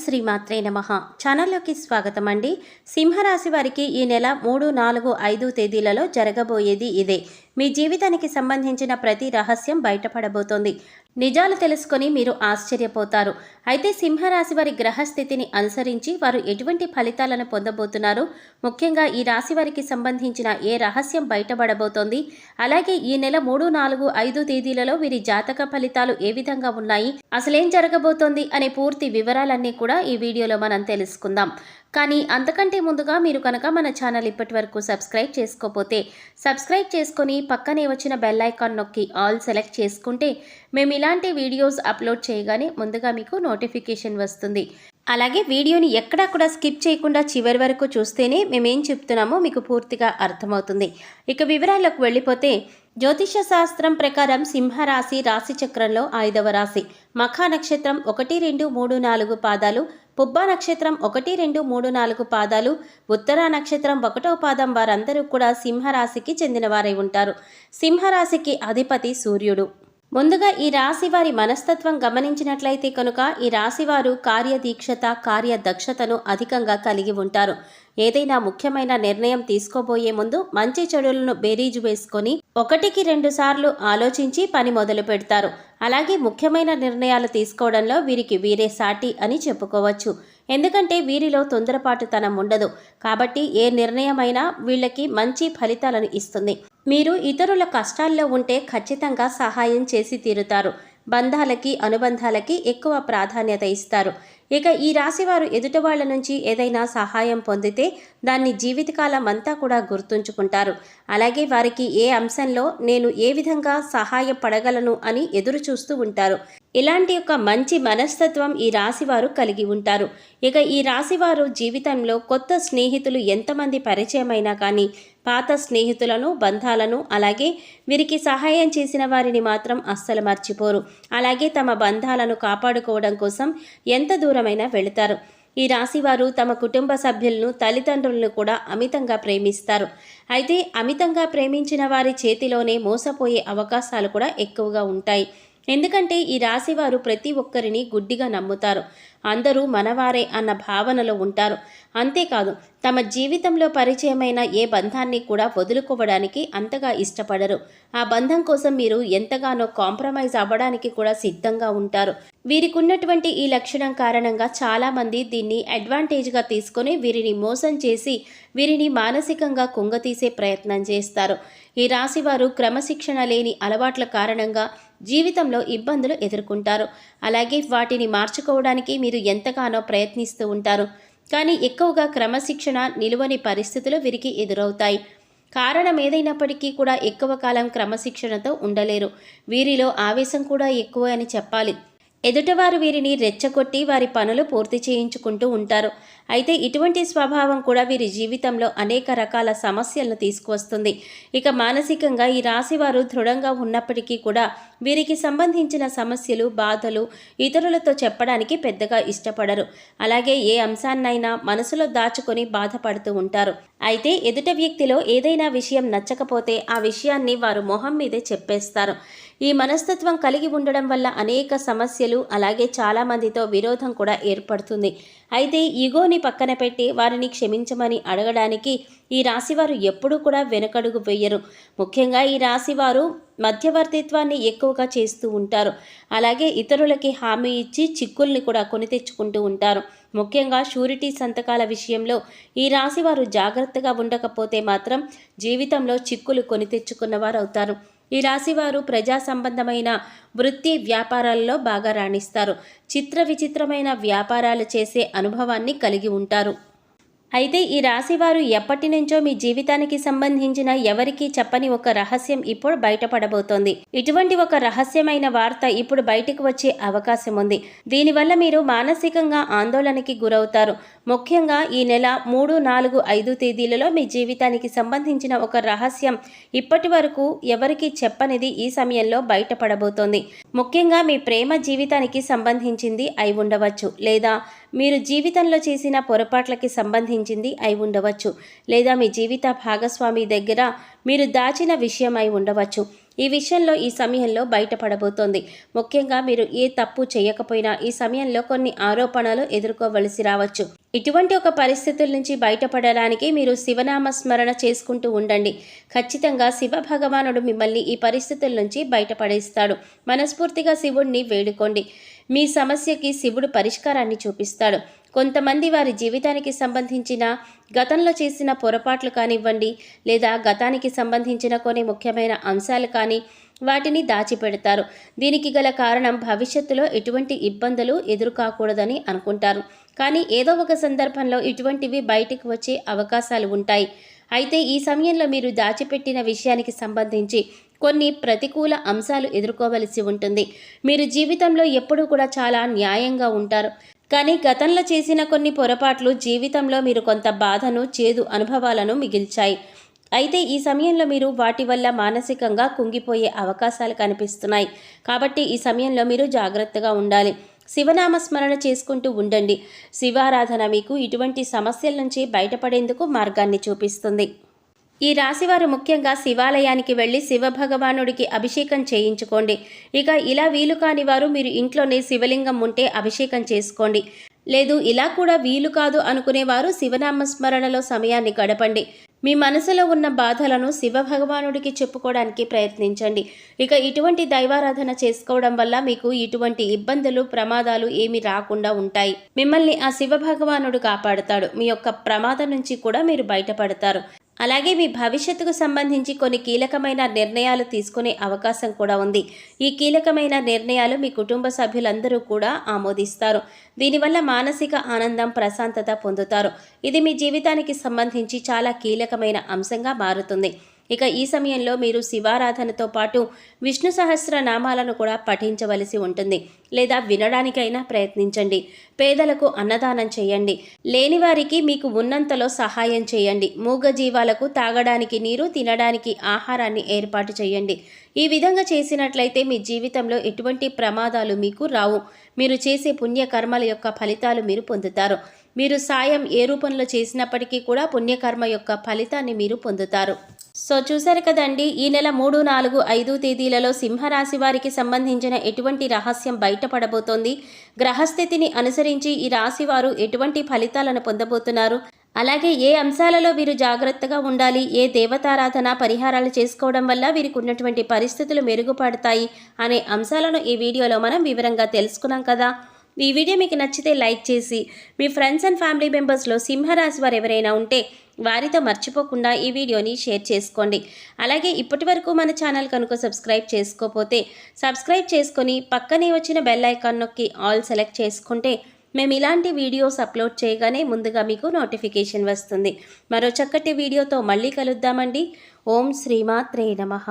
శ్రీమాత్రే నమః. ఛానల్లోకి స్వాగతం అండి. సింహరాశి వారికి ఈ నెల 3, 4, 5 తేదీలలో జరగబోయేది ఇదే. మీ జీవితానికి సంబంధించిన ప్రతి రహస్యం బయటపడబోతోంది. నిజాలు తెలుసుకొని మీరు ఆశ్చర్యపోతారు. అయితే సింహరాశి వారి గ్రహస్థితిని అనుసరించి వారు ఎటువంటి ఫలితాలను పొందబోతున్నారు, ముఖ్యంగా ఈ రాశి వారికి సంబంధించిన ఏ రహస్యం బయటపడబోతోంది, అలాగే ఈ నెల 3, 4, 5 తేదీలలో వీరి జాతక ఫలితాలు ఏ విధంగా ఉన్నాయి, అసలేం జరగబోతోంది అనే పూర్తి వివరాలన్నీ కూడా ఈ వీడియోలో మనం తెలుసుకుందాం. కానీ అంతకంటే ముందుగా మీరు కనుక మన ఛానల్ ఇప్పటి వరకు సబ్స్క్రైబ్ చేసుకోకపోతే సబ్స్క్రైబ్ చేసుకొని పక్కనే వచ్చిన బెల్ ఐకాన్ నొక్కి ఆల్ సెలెక్ట్ చేసుకుంటే మేము ఇలాంటి వీడియోస్ అప్లోడ్ చేయగానే ముందుగా మీకు నోటిఫికేషన్ వస్తుంది. అలాగే వీడియోని ఎక్కడా కూడా స్కిప్ చేయకుండా చివరి వరకు చూస్తేనే మేమేం చెప్తున్నామో మీకు పూర్తిగా అర్థమవుతుంది. ఇక వివరాల్లోకి వెళ్ళిపోతే జ్యోతిష శాస్త్రం ప్రకారం సింహరాశి రాశి చక్రంలో 5వ రాశి. మఖా నక్షత్రం 1, 2, 3, 4 పాదాలు, పుబ్బ నక్షత్రం 1, 2, 3, 4 పాదాలు, ఉత్తర నక్షత్రం 1వ పాదం వారందరూ కూడా సింహరాశికి చెందినవారై ఉంటారు. సింహరాశికి అధిపతి సూర్యుడు. ముందుగా ఈ రాశి వారి మనస్తత్వం గమనించినట్లయితే కనుక ఈ రాశివారు కార్యదీక్షత, కార్యదక్షతను అధికంగా కలిగి ఉంటారు. ఏదైనా ముఖ్యమైన నిర్ణయం తీసుకోబోయే ముందు మంచి చెడులను బేరీజు వేసుకొని 1కి 2 సార్లు ఆలోచించి పని మొదలు పెడతారు. అలాగే ముఖ్యమైన నిర్ణయాలు తీసుకోవడంలో వీరికి వీరే సాటి అని చెప్పుకోవచ్చు. ఎందుకంటే వీరిలో తొందరపాటుతనం ఉండదు. కాబట్టి ఏ నిర్ణయమైనా వీళ్ళకి మంచి ఫలితాలను ఇస్తుంది. మీరు ఇతరుల కష్టాల్లో ఉంటే ఖచ్చితంగా సహాయం చేసి తీరుతారు. బంధాలకి, అనుబంధాలకి ఎక్కువ ప్రాధాన్యత ఇస్తారు. ఇక ఈ రాశివారు ఎదుటి వాళ్ళ నుంచి ఏదైనా సహాయం పొందితే దాన్ని జీవితకాలం అంతా కూడా గుర్తుంచుకుంటారు. అలాగే వారికి ఏ అంశంలో నేను ఏ విధంగా సహాయపడగలను అని ఎదురు చూస్తూ ఉంటారు. ఇలాంటి ఒక మంచి మనస్తత్వం ఈ రాశివారు కలిగి ఉంటారు. ఇక ఈ రాశివారు జీవితంలో కొత్త స్నేహితులు ఎంతమంది పరిచయమైనా కానీ పాత స్నేహితులను, బంధాలను, అలాగే వీరికి సహాయం చేసిన వారిని మాత్రం అస్సలు మర్చిపోరు. అలాగే తమ బంధాలను కాపాడుకోవడం కోసం ఎంత దూరమైనా వెళతారు. ఈ రాశివారు తమ కుటుంబ సభ్యులను, తల్లిదండ్రులను కూడా అమితంగా ప్రేమిస్తారు. అయితే అమితంగా ప్రేమించిన వారి చేతిలోనే మోసపోయే అవకాశాలు కూడా ఎక్కువగా ఉంటాయి. ఎందుకంటే ఈ రాశివారు ప్రతి ఒక్కరిని గుడ్డిగా నమ్ముతారు. అందరూ మనవారే అన్న భావనలో ఉంటారు. అంతేకాదు తమ జీవితంలో పరిచయమైన ఏ బంధాన్ని కూడా వదులుకోవడానికి అంతగా ఇష్టపడరు. ఆ బంధం కోసం మీరు ఎంతగానో కాంప్రమైజ్ అవ్వడానికి కూడా సిద్ధంగా ఉంటారు. వీరికి ఉన్నటువంటి ఈ లక్షణం కారణంగా చాలామంది దీన్ని అడ్వాంటేజ్గా తీసుకొని వీరిని మోసం చేసి వీరిని మానసికంగా కుంగతీసే ప్రయత్నం చేస్తారు. ఈ రాశివారు క్రమశిక్షణ లేని అలవాట్ల కారణంగా జీవితంలో ఇబ్బందులు ఎదుర్కొంటారు. అలాగే వాటిని మార్చుకోవడానికి మీరు ఎంతగానో ప్రయత్నిస్తూ ఉంటారు. కానీ ఎక్కువగా క్రమశిక్షణ నిలువని పరిస్థితులు వీరికి ఎదురవుతాయి. కారణం ఏదైనప్పటికీ కూడా ఎక్కువ కాలం క్రమశిక్షణతో ఉండలేరు. వీరిలో ఆవేశం కూడా ఎక్కువ అని చెప్పాలి. ఎదుటవారు వీరిని రెచ్చగొట్టి వారి పనులు పూర్తి చేయించుకుంటూ ఉంటారు. అయితే ఇటువంటి స్వభావం కూడా వీరి జీవితంలో అనేక రకాల సమస్యలను తీసుకువస్తుంది. ఇక మానసికంగా ఈ రాశివారు దృఢంగా ఉన్నప్పటికీ కూడా వీరికి సంబంధించిన సమస్యలు, బాధలు ఇతరులతో చెప్పడానికి పెద్దగా ఇష్టపడరు. అలాగే ఏ అంశాన్నైనా మనసులో దాచుకొని బాధపడుతూ ఉంటారు. అయితే ఎదుట వ్యక్తిలో ఏదైనా విషయం నచ్చకపోతే ఆ విషయాన్ని వారు మొహం మీదే చెప్పేస్తారు. ఈ మనస్తత్వం కలిగి ఉండడం వల్ల అనేక సమస్యలు, అలాగే చాలామందితో విరోధం కూడా ఏర్పడుతుంది. అయితే ఈగోని పక్కన పెట్టి వారిని క్షమించమని అడగడానికి ఈ రాశివారు ఎప్పుడూ కూడా వెనకడుగు వేయరు. ముఖ్యంగా ఈ రాశివారు మధ్యవర్తిత్వాన్ని ఎక్కువగా చేస్తూ ఉంటారు. అలాగే ఇతరులకి హామీ ఇచ్చి చిక్కుల్ని కూడా కొని తెచ్చుకుంటూ ఉంటారు. ముఖ్యంగా షూరిటీ సంతకాల విషయంలో ఈ రాశివారు జాగ్రత్తగా ఉండకపోతే మాత్రం జీవితంలో చిక్కులు కొని తెచ్చుకున్నవారు అవుతారు. ఈ రాశివారు ప్రజా సంబంధమైన వృత్తి, వ్యాపారాలలో బాగా రాణిస్తారు. చిత్ర విచిత్రమైన వ్యాపారాలు చేసే అనుభవాన్ని కలిగి ఉంటారు. అయితే ఈ రాశివారు ఎప్పటి నుంచో మీ జీవితానికి సంబంధించిన ఎవరికీ చెప్పని ఒక రహస్యం ఇప్పుడు బయటపడబోతోంది. ఇటువంటి ఒక రహస్యమైన వార్త ఇప్పుడు బయటకు వచ్చే అవకాశం ఉంది. దీనివల్ల మీరు మానసికంగా ఆందోళనకి గురవుతారు. ముఖ్యంగా ఈ నెల 3, 4, 5 తేదీలలో మీ జీవితానికి సంబంధించిన ఒక రహస్యం ఇప్పటి వరకు ఎవరికీ చెప్పనిది ఈ సమయంలో బయటపడబోతోంది. ముఖ్యంగా మీ ప్రేమ జీవితానికి సంబంధించింది అయి ఉండవచ్చు, లేదా మీరు జీవితంలో చేసిన పొరపాట్లకి సంబంధించింది అయి ఉండవచ్చు, లేదా మీ జీవిత భాగస్వామి దగ్గర మీరు దాచిన విషయం అయి ఉండవచ్చు. ఈ విషయంలో ఈ సమయంలో బయటపడబోతోంది. ముఖ్యంగా మీరు ఏ తప్పు చేయకపోయినా ఈ సమయంలో కొన్ని ఆరోపణలు ఎదుర్కోవలసి రావచ్చు. ఇటువంటి ఒక పరిస్థితుల నుంచి బయటపడడానికి మీరు శివనామ స్మరణ చేసుకుంటూ ఉండండి. ఖచ్చితంగా శివ భగవానుడు మిమ్మల్ని ఈ పరిస్థితుల నుంచి బయటపడేస్తాడు. మనస్ఫూర్తిగా శివుణ్ణి వేడుకోండి. మీ సమస్యకి శివుడు పరిష్కారాన్ని చూపిస్తాడు. కొంతమంది వారి జీవితానికి సంబంధించిన గతంలో చేసిన పొరపాట్లు కానివ్వండి, లేదా గతానికి సంబంధించిన కొన్ని ముఖ్యమైన అంశాలు కానీ వాటిని దాచిపెడతారు. దీనికి గల కారణం భవిష్యత్తులో ఎటువంటి ఇబ్బందులు ఎదురుకాకూడదని అనుకుంటారు. కానీ ఏదో ఒక సందర్భంలో ఇటువంటివి బయటికి వచ్చే అవకాశాలు ఉంటాయి. అయితే ఈ సమయంలో మీరు దాచిపెట్టిన విషయానికి సంబంధించి కొన్ని ప్రతికూల అంశాలు ఎదుర్కోవలసి ఉంటుంది. మీరు జీవితంలో ఎప్పుడూ కూడా చాలా న్యాయంగా ఉంటారు. కానీ గతంలో చేసిన కొన్ని పొరపాట్లు జీవితంలో మీరు కొంత బాధను, చేదు అనుభవాలను మిగిల్చాయి. అయితే ఈ సమయంలో మీరు వాటి వల్ల మానసికంగా కుంగిపోయే అవకాశాలు కనిపిస్తున్నాయి. కాబట్టి ఈ సమయంలో మీరు జాగ్రత్తగా ఉండాలి. శివనామస్మరణ చేసుకుంటూ ఉండండి. శివారాధన మీకు ఇటువంటి సమస్యల నుంచి బయటపడేందుకు మార్గాన్ని చూపిస్తుంది. ఈ రాశివారు ముఖ్యంగా శివాలయానికి వెళ్ళి శివభగవానుడికి అభిషేకం చేయించుకోండి. ఇక ఇలా వీలు కాని వారు మీరు ఇంట్లోనే శివలింగం ఉంటే అభిషేకం చేసుకోండి. లేదు ఇలా కూడా వీలు కాదు అనుకునేవారు శివనామస్మరణలో సమయాన్ని గడపండి. మీ మనసులో ఉన్న బాధలను శివభగవానుడికి చెప్పుకోవడానికి ప్రయత్నించండి. ఇక ఇటువంటి దైవారాధన చేసుకోవడం వల్ల మీకు ఇటువంటి ఇబ్బందులు, ప్రమాదాలు ఏమీ రాకుండా ఉంటాయి. మిమ్మల్ని ఆ శివభగవానుడు కాపాడుతాడు. మీ యొక్క ప్రమాదం నుంచి కూడా మీరు బయటపడతారు. అలాగే మీ భవిష్యత్తుకు సంబంధించి కొన్ని కీలకమైన నిర్ణయాలు తీసుకునే అవకాశం కూడా ఉంది. ఈ కీలకమైన నిర్ణయాలు మీ కుటుంబ సభ్యులందరూ కూడా ఆమోదిస్తారు. దీనివల్ల మానసిక ఆనందం, ప్రశాంతత పొందుతారు. ఇది మీ జీవితానికి సంబంధించి చాలా కీలకమైన అంశంగా మారుతుంది. ఇక ఈ సమయంలో మీరు శివారాధనతో పాటు విష్ణు సహస్రనామాలను కూడా పఠించవలసి ఉంటుంది. లేదా వినడానికైనా ప్రయత్నించండి. పేదలకు అన్నదానం చేయండి. లేని వారికి మీకు ఉన్నంతలో సహాయం చేయండి. మూగజీవాలకు తాగడానికి నీరు, తినడానికి ఆహారాన్ని ఏర్పాటు చేయండి. ఈ విధంగా చేసినట్లయితే మీ జీవితంలో ఎటువంటి ప్రమాదాలు మీకు రావు. మీరు చేసే పుణ్యకర్మల యొక్క ఫలితాలు మీరు పొందుతారు. మీరు సాయం ఏ రూపంలో చేసినప్పటికీ కూడా పుణ్యకర్మ యొక్క ఫలితాన్ని మీరు పొందుతారు. సో చూశారు కదండి, ఈ నెల 3, 4, 5 తేదీలలో సింహరాశి వారికి సంబంధించిన ఎటువంటి రహస్యం బయటపడబోతోంది, గ్రహస్థితిని అనుసరించి ఈ రాశి వారు ఎటువంటి ఫలితాలను పొందబోతున్నారు, అలాగే ఏ అంశాలలో వీరు జాగ్రత్తగా ఉండాలి, ఏ దేవతారాధన పరిహారాలు చేసుకోవడం వల్ల వీరికి ఉన్నటువంటి పరిస్థితులు మెరుగుపడతాయి అనే అంశాలను ఈ వీడియోలో మనం వివరంగా తెలుసుకున్నాం కదా. ఈ వీడియో మీకు నచ్చితే లైక్ చేసి మీ ఫ్రెండ్స్ అండ్ ఫ్యామిలీ మెంబర్స్లో సింహరాశి వారు ఎవరైనా ఉంటే వారితో మర్చిపోకుండా ఈ వీడియోని షేర్ చేసుకోండి. అలాగే ఇప్పటి వరకు మన ఛానల్ కనుక సబ్స్క్రైబ్ చేసుకోకపోతే సబ్స్క్రైబ్ చేసుకొని పక్కనే వచ్చిన బెల్ ఐకాన్ నొక్కి ఆల్ సెలెక్ట్ చేసుకుంటే మేము ఇలాంటి వీడియోస్ అప్లోడ్ చేయగానే ముందుగా మీకు నోటిఫికేషన్ వస్తుంది. మరో చక్కటి వీడియోతో మళ్ళీ కలుద్దామండి. ఓం శ్రీమాత్రే నమః.